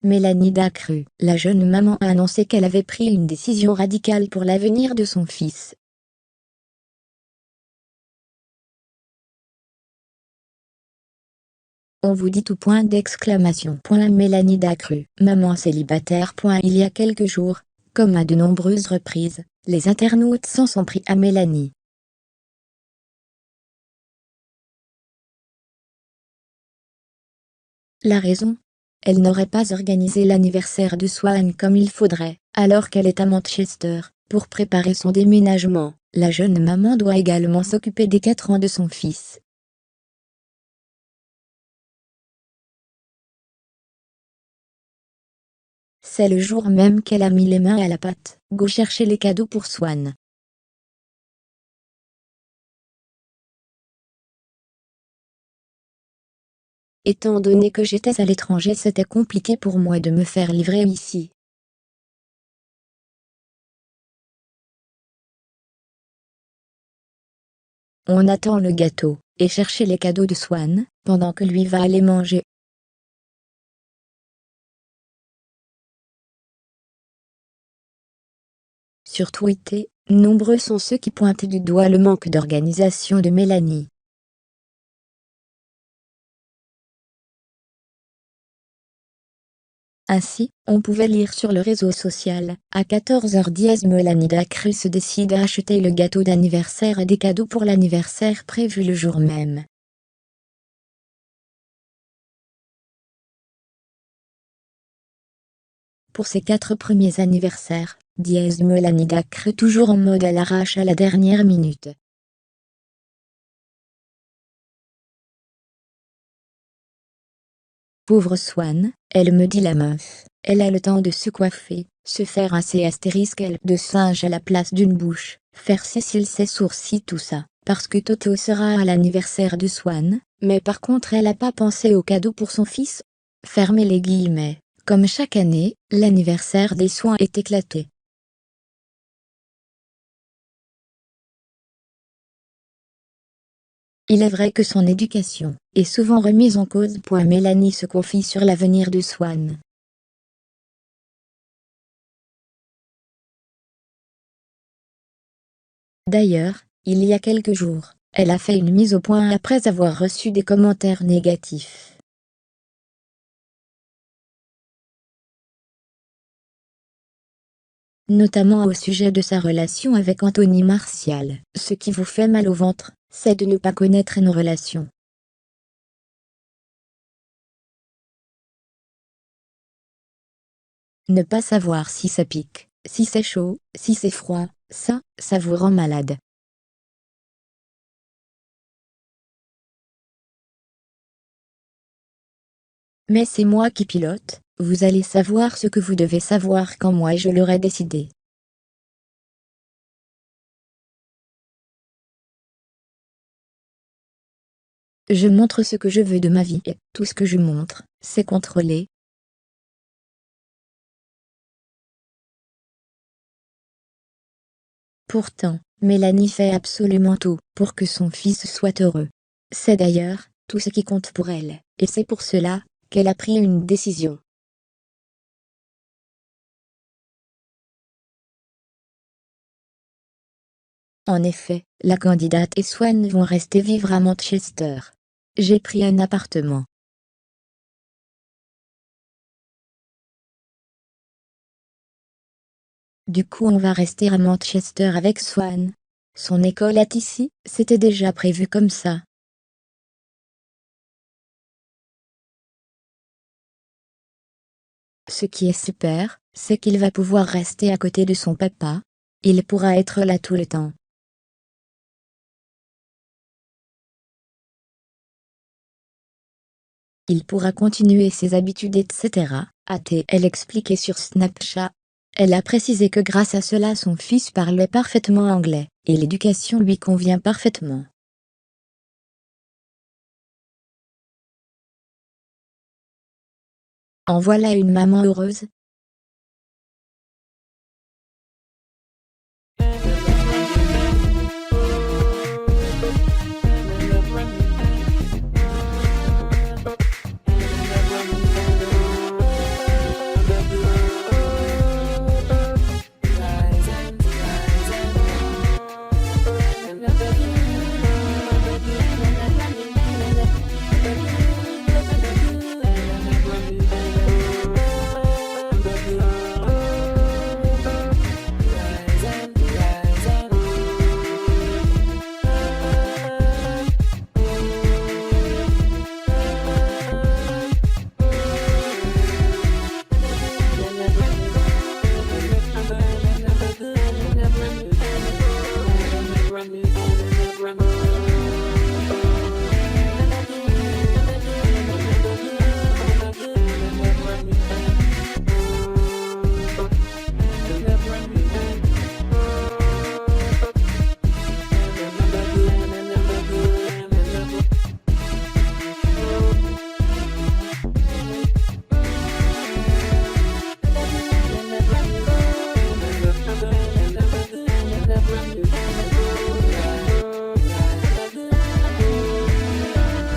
Mélanie Dacru, la jeune maman a annoncé qu'elle avait pris une décision radicale pour l'avenir de son fils. On vous dit tout point d'exclamation. Mélanie Dacru, maman célibataire. Il y a quelques jours, comme à de nombreuses reprises, les internautes s'en sont pris à Mélanie. La raison? Elle n'aurait pas organisé l'anniversaire de Swan comme il faudrait, alors qu'elle est à Manchester, pour préparer son déménagement. La jeune maman doit également s'occuper des 4 ans de son fils. C'est le jour même qu'elle a mis les mains à la pâte, go chercher les cadeaux pour Swan. Étant donné que j'étais à l'étranger, c'était compliqué pour moi de me faire livrer ici. On attend le gâteau, et chercher les cadeaux de Swan, pendant que lui va aller manger. Sur Twitter, nombreux sont ceux qui pointent du doigt le manque d'organisation de Mélanie. Ainsi, on pouvait lire sur le réseau social, à 14h10 Mélanie Dacru se décide à acheter le gâteau d'anniversaire et des cadeaux pour l'anniversaire prévu le jour même. Pour ses 4 premiers anniversaires, Mélanie Dacru toujours en mode à l'arrache à la dernière minute. Pauvre Swan, elle me dit la meuf, elle a le temps de se coiffer, se faire un C*** de singe à la place d'une bouche, faire ses cils ses sourcils tout ça, parce que Toto sera à l'anniversaire de Swan, mais par contre elle a pas pensé au cadeau pour son fils. Fermez les guillemets, comme chaque année, l'anniversaire des Swans est éclaté. Il est vrai que son éducation est souvent remise en cause. Mélanie se confie sur l'avenir de Swan. D'ailleurs, il y a quelques jours, elle a fait une mise au point après avoir reçu des commentaires négatifs. Notamment au sujet de sa relation avec Anthony Martial. Ce qui vous fait mal au ventre, c'est de ne pas connaître une relation. Ne pas savoir si ça pique, si c'est chaud, si c'est froid, ça vous rend malade. Mais c'est moi qui pilote, vous allez savoir ce que vous devez savoir quand moi je l'aurai décidé. Je montre ce que je veux de ma vie et tout ce que je montre, c'est contrôlé. Pourtant, Mélanie fait absolument tout pour que son fils soit heureux. C'est d'ailleurs tout ce qui compte pour elle, et c'est pour cela qu'elle a pris une décision. En effet, la candidate et Swan vont rester vivre à Manchester. J'ai pris un appartement. Du coup on va rester à Manchester avec Swan. Son école est ici, c'était déjà prévu comme ça. Ce qui est super, c'est qu'il va pouvoir rester à côté de son papa. Il pourra être là tout le temps. Il pourra continuer ses habitudes etc. Elle expliquait sur Snapchat. Elle a précisé que grâce à cela son fils parlait parfaitement anglais, et l'éducation lui convient parfaitement. En voilà une maman heureuse.